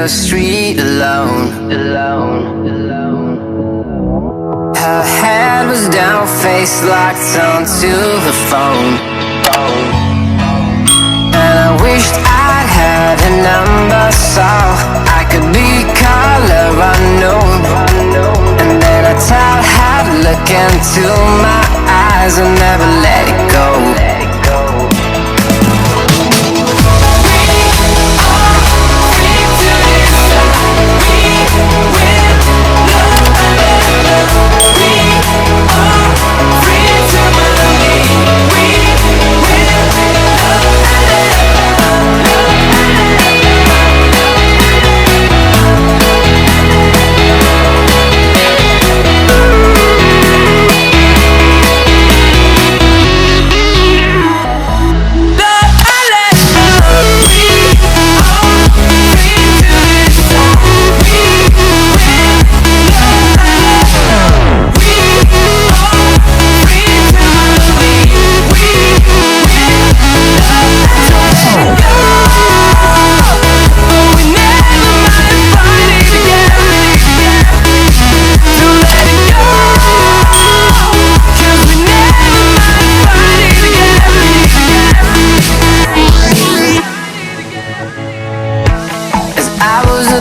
street alone. Her head was down, face locked onto the phone. And I wished I'd had a number so I could be color unknown. And then I tell her to look into my eyes and never let it go.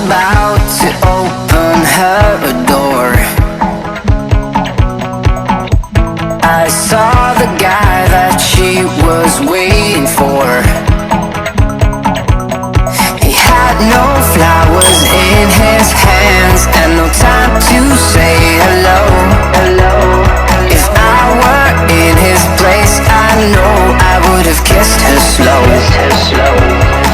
About to open her a door, I saw the guy that she was waiting for. He had no flowers in his hands and no time to say hello. If I were in his place, I know I would have kissed her slow.